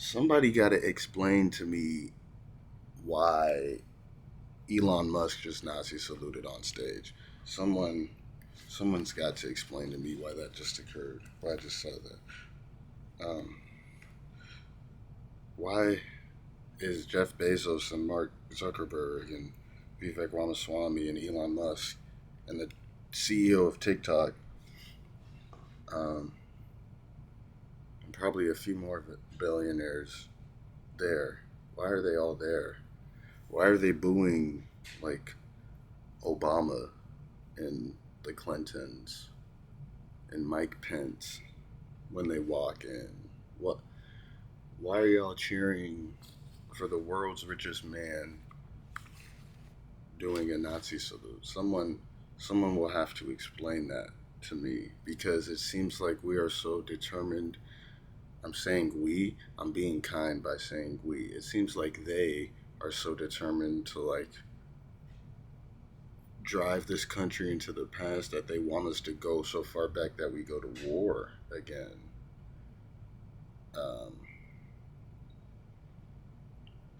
Somebody got to explain to me why Elon Musk just Nazi saluted on stage. Someone, someone's got to explain to me why that just occurred. Why I just saw that. Why is Jeff Bezos and Mark Zuckerberg and Vivek Ramaswamy and Elon Musk and the CEO of TikTok, um, and probably a few more billionaires there? Why are they all there? Why are they booing like Obama and the Clintons and Mike Pence when they walk in? What? Why are y'all cheering for the world's richest man doing a Nazi salute? Someone will have to explain that to me because it seems like we are so determined. I'm saying we. I'm being kind by saying we. It seems like they are so determined to like drive this country into the past that they want us to go so far back that we go to war again. Um,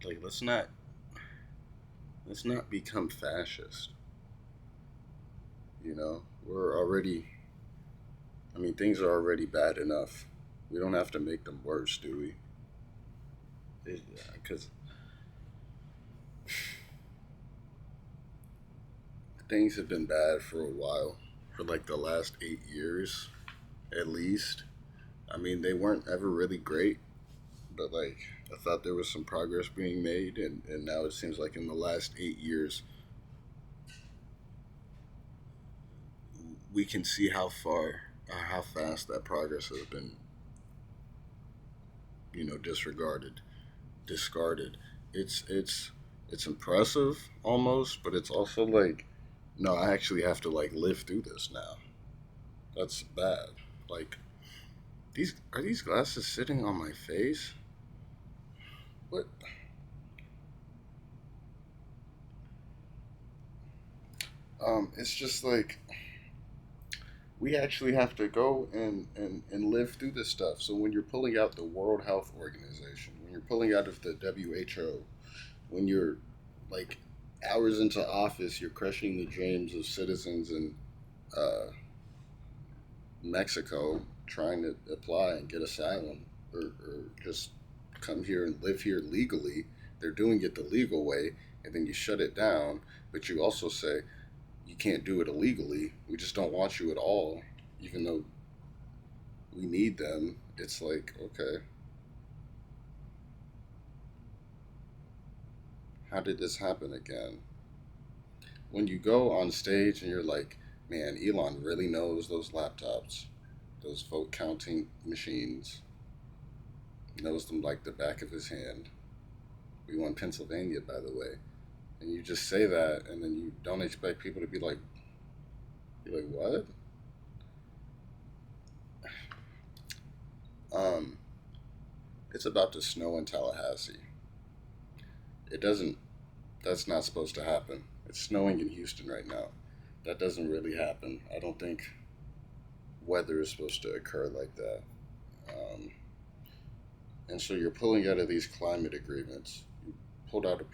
like let's not become fascist. You know, we're already. I mean, things are already bad enough. We don't have to make them worse, do we? Because things have been bad for a while, for like the last 8 years at least. I mean, they weren't ever really great, but like I thought there was some progress being made, and now it seems like in the last 8 years we can see how far, how fast that progress has been, disregarded, discarded. It's impressive almost, but it's also like, no, I actually have to like live through this now. That's bad. Like these glasses sitting on my face? What? It's just like we actually have to go and live through this stuff. So when you're pulling out the World Health Organization, when you're pulling out of the WHO, when you're like hours into office, you're crushing the dreams of citizens in uh, Mexico trying to apply and get asylum or just come here and live here legally. They're doing it the legal way, and then you shut it down, but you also say you can't do it illegally. We just don't want you at all, even though we need them. It's like, okay, how did this happen again? When you go on stage and you're like, man, Elon really knows those laptops, those vote counting machines, knows them like the back of his hand. We won Pennsylvania, by the way. And you just say that, and then you don't expect people to be like, what? Um, it's about to snow in Tallahassee. It doesn't. That's not supposed to happen. It's snowing in Houston right now. That doesn't really happen. I don't think weather is supposed to occur like that. Um, and so you're pulling out of these climate agreements. You pulled out of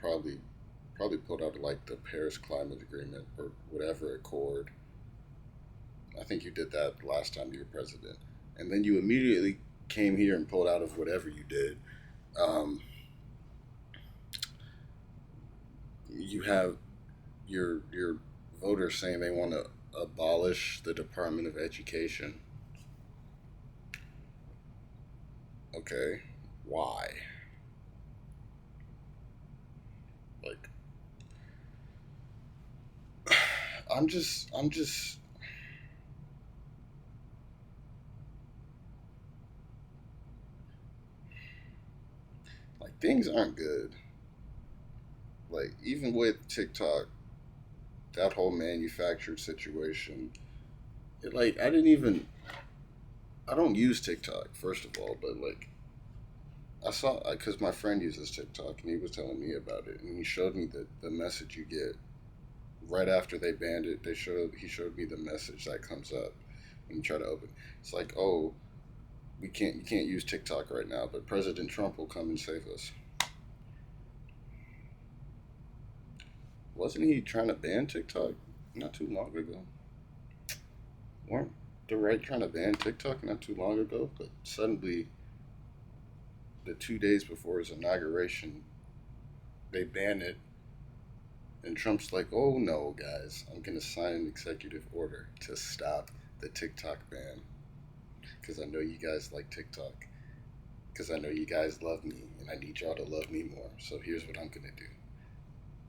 probably pulled out of like the Paris Climate Agreement or whatever accord. I think you did that last time you were president, and then you immediately came here and pulled out of whatever you did. Um, you have your voters saying they want to abolish the Department of Education. Okay, why? Like, I'm just like things aren't good. Like even with TikTok, that whole manufactured situation. Like I don't use TikTok first of all, but like I saw because my friend uses TikTok and he was telling me about it and he showed me the message you get right after they banned it. He showed me the message that comes up when you try to open. It's like, oh, You can't use TikTok right now, but President Trump will come and save us. Wasn't he trying to ban TikTok not too long ago? Weren't the right trying to ban TikTok not too long ago? But suddenly, the 2 days before his inauguration, they banned it, and Trump's like, "Oh no, guys, I'm gonna sign an executive order to stop the TikTok ban because I know you guys like TikTok, because I know you guys love me, and I need y'all to love me more. So here's what I'm gonna do.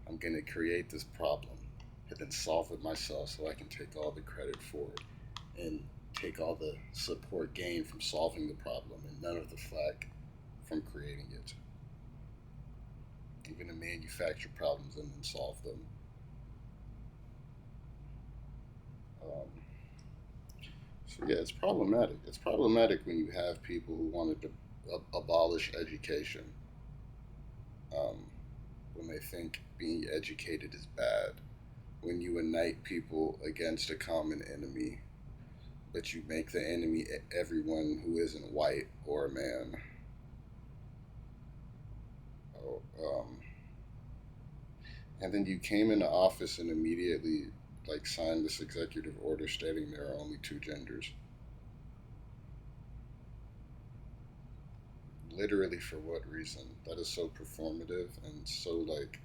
I'm gonna create this problem and then solve it myself so I can take all the credit for it and take all the support gained from solving the problem and none of the flack from creating it. I'm gonna manufacture problems and then solve them." Um, so yeah, it's problematic. It's problematic when you have people who wanted to abolish education, um, when they think being educated is bad. When you unite people against a common enemy, but you make the enemy everyone who isn't white or a man. Oh, and then you came into office and immediately like signed this executive order stating there are only two genders. Literally for what reason? That is so performative and so like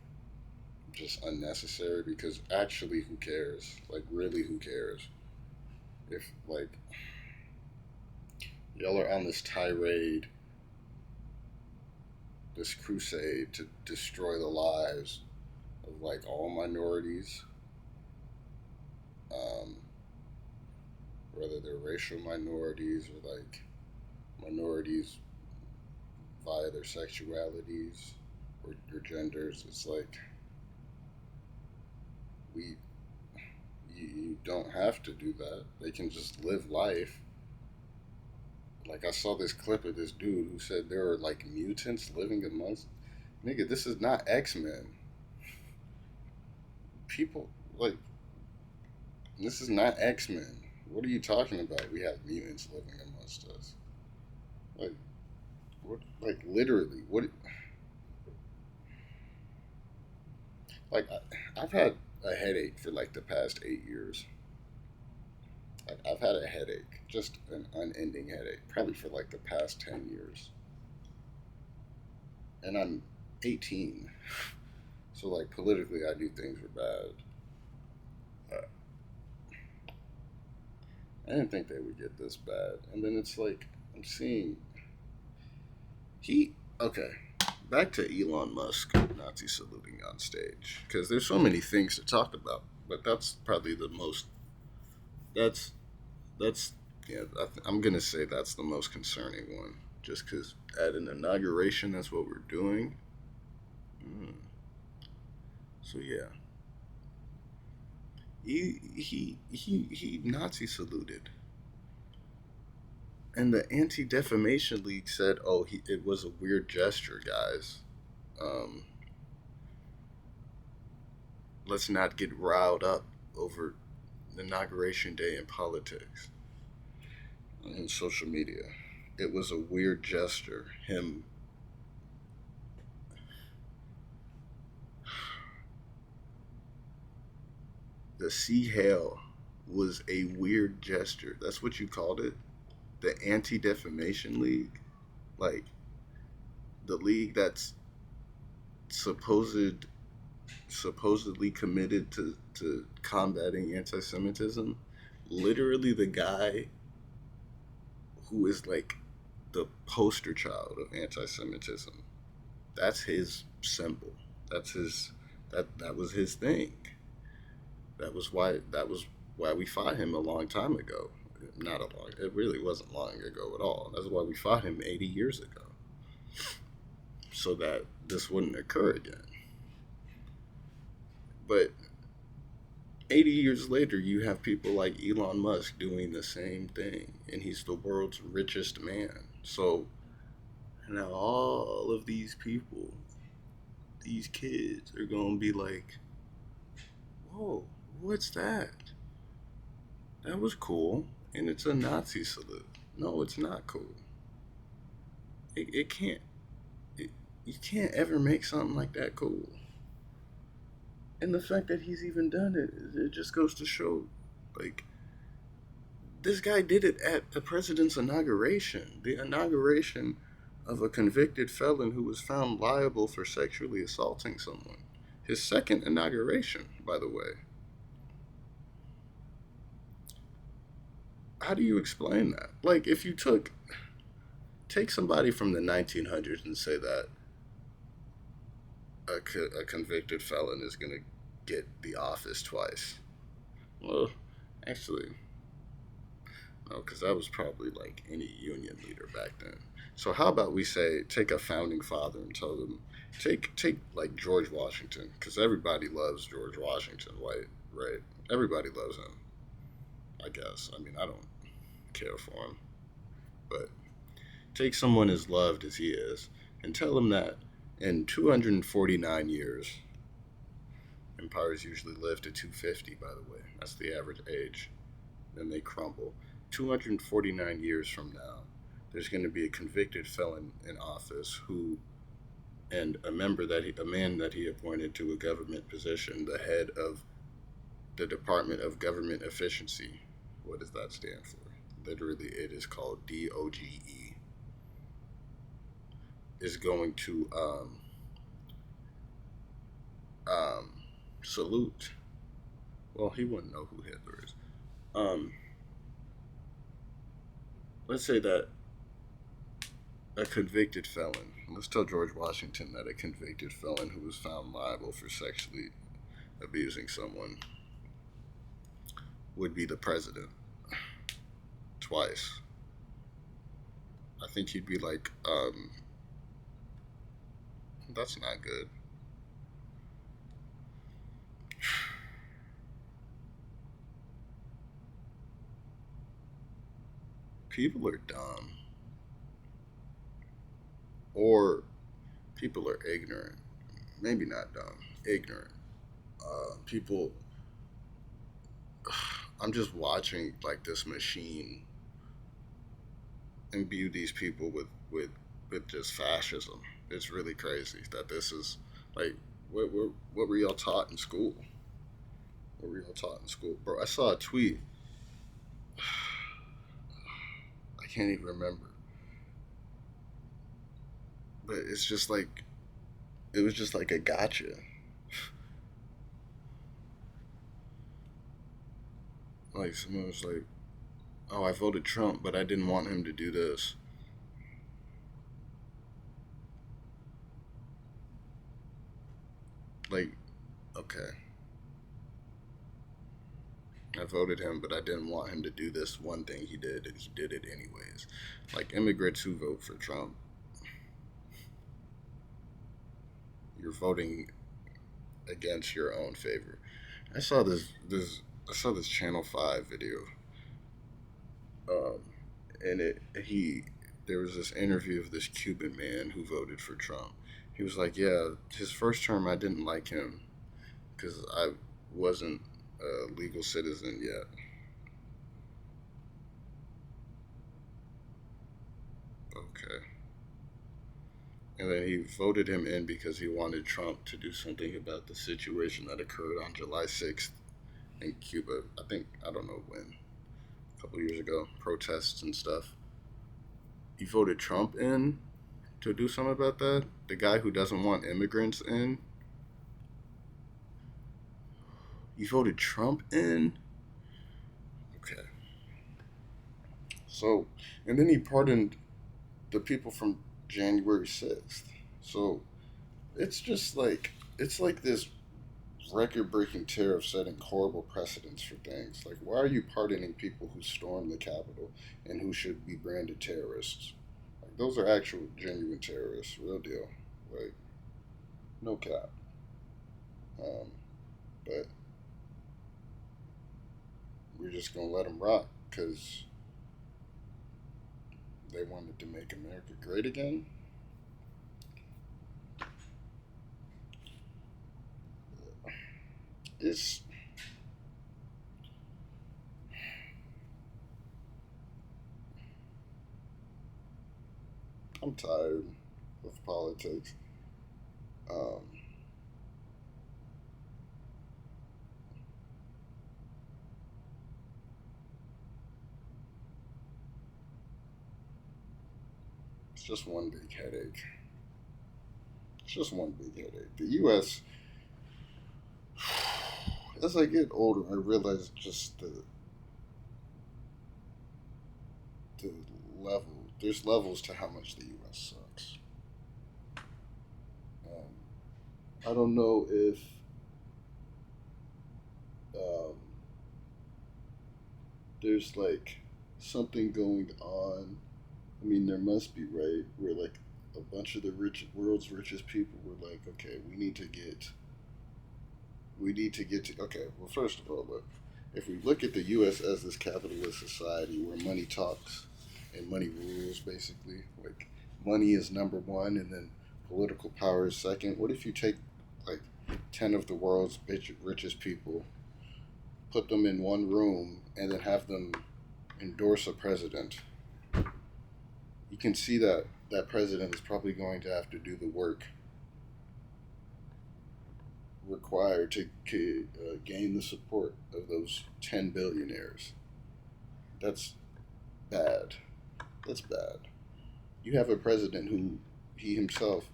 just unnecessary because actually who cares? Like really who cares? If like y'all are on this tirade, this crusade to destroy the lives of like all minorities, um, whether they're racial minorities or like minorities via their sexualities or genders. It's like we you don't have to do that. They can just live life. Like I saw this clip of this dude who said there are like mutants living amongst. Nigga, this is not X Men. People like this is not X Men. What are you talking about? We have mutants living amongst us. Like what? Like literally, what? Like I've had a headache for like the past 8 years. Like I've had a headache, just an unending headache, probably for like the past 10 years, and I'm 18. So like politically, I knew things were bad. I didn't think they would get this bad, and then it's like I'm seeing he okay. Back to Elon Musk Nazi saluting on stage because there's so many things to talk about, but that's probably the most. That's that's yeah. I'm gonna say that's the most concerning one, just because at an inauguration, that's what we're doing. Mm. So yeah, he Nazi saluted, and the Anti Defamation League said, "Oh, it was a weird gesture, guys. Um, let's not get riled up over inauguration day in politics and social media. It was a weird gesture. Him, the sea hail was a weird gesture. That's what you called it? The Anti Defamation League? Like, the league that's supposed supposedly committed to combating anti-Semitism. Literally, the guy who is like the poster child of anti-Semitism. That's his symbol. That's his that was his thing. That was why we fought him a long time ago. Not a long. It really wasn't long ago at all. That's why we fought him 80 years ago, so that this wouldn't occur again. But 80 years later, you have people like Elon Musk doing the same thing, and he's the world's richest man. So now all of these people, these kids, are gonna be like, "Whoa, what's that? That was cool." And it's a Nazi salute. No, it's not cool. It can't. It, you can't ever make something like that cool. And the fact that he's even done it just goes to show, like, this guy did it at the president's inauguration. The inauguration of a convicted felon who was found liable for sexually assaulting someone. His second inauguration, by the way. How do you explain that? Like, if you take somebody from the 1900s and say that a convicted felon is going to get the office twice. Well, actually, no, because that was probably like any union leader back then. So how about we say take a founding father and tell them take like George Washington, because everybody loves George Washington, right? Everybody loves him. I guess. I mean, I don't care for him, but take someone as loved as he is and tell him that in 249 years, empires usually live to 250, by the way. That's the average age. Then they crumble. 249 years from now, there's going to be a convicted felon in office who, and a man that he appointed to a government position, the head of the Department of Government Efficiency. What does that stand for? Literally, it is called DOGE. Is going to um, salute. Well, he wouldn't know who Hitler is. Um, let's say that a convicted felon. Let's tell George Washington that a convicted felon who was found liable for sexually abusing someone would be the president twice. I think he'd be like, that's not good. People are dumb. Or people are ignorant. Maybe not dumb, ignorant. People, I'm just watching like this machine imbue these people with just fascism. It's really crazy that this is like what were y'all taught in school? What were y'all taught in school, bro? I saw a tweet. I can't even remember, but it's just like it was just like a gotcha. Like someone was like, "Oh, I voted Trump, but I didn't want him to do this." Like, okay, I voted him, but I didn't want him to do this one thing he did, and he did it anyways. Like immigrants who vote for Trump, you're voting against your own favor. I saw this Channel Five video, um, and it he there was this interview of this Cuban man who voted for Trump. He was like, "Yeah, his first term I didn't like him because I wasn't a legal citizen yet." Okay. And then he voted him in because he wanted Trump to do something about the situation that occurred on July 6th in Cuba. I don't know when, a couple years ago, protests and stuff. He voted Trump in to do something about that. The guy who doesn't want immigrants in, he voted Trump in. Okay. So, and then he pardoned the people from January 6th. So, it's just like, it's like this record breaking tariff setting horrible precedents for things. Like, why are you pardoning people who stormed the Capitol and who should be branded terrorists? Like, those are actual, genuine terrorists, real deal. Like, no cap. Um, but we're just gonna let them rock because they wanted to make America great again. It's I'm tired of politics. Um, it's just one big headache. It's just one big headache. The U.S. As I get older, I realize just the level. There's levels to how much the U.S. sucks. I don't know if um, there's like something going on. I mean, there must be, right? Where like a bunch of the world's richest people were like, okay, we need to get to. Okay, well, first of all, look, if we look at the U.S. as this capitalist society where money talks and money rules, basically, like money is number one, and then political power is second. What if you take like 10 of the world's richest people, put them in one room, and then have them endorse a president? You can see that that president is probably going to have to do the work required to gain the support of those 10 billionaires. That's bad. That's bad. You have a president who he himself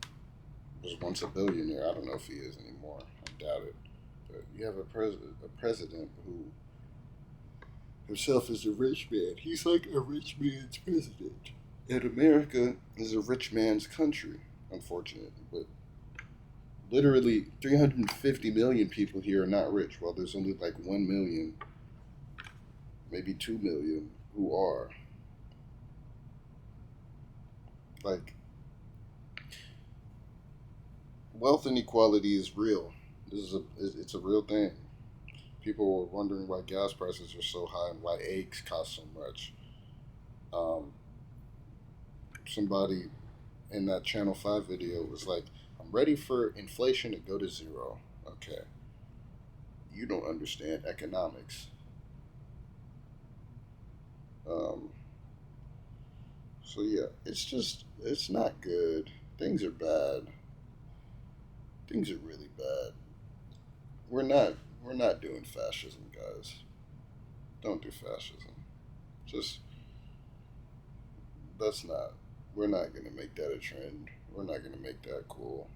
was once a billionaire. I don't know if he is anymore. I doubt it. But you have a president who himself is a rich man. He's like a rich man's president. And America is a rich man's country, unfortunately. But literally 350 million people here are not rich, while there's only like 1 million, maybe 2 million who are. Like, wealth inequality is real. It's a real thing. People are wondering why gas prices are so high and why eggs cost so much. Um, Somebody in that Channel 5 video was like, I'm ready for inflation to go to zero. Okay. You don't understand economics. Um, so yeah, it's not good. Things are bad. Things are really bad. We're not we're not doing fascism, guys. Don't do fascism. Just that's not. We're not gonna make that a trend. We're not gonna make that cool.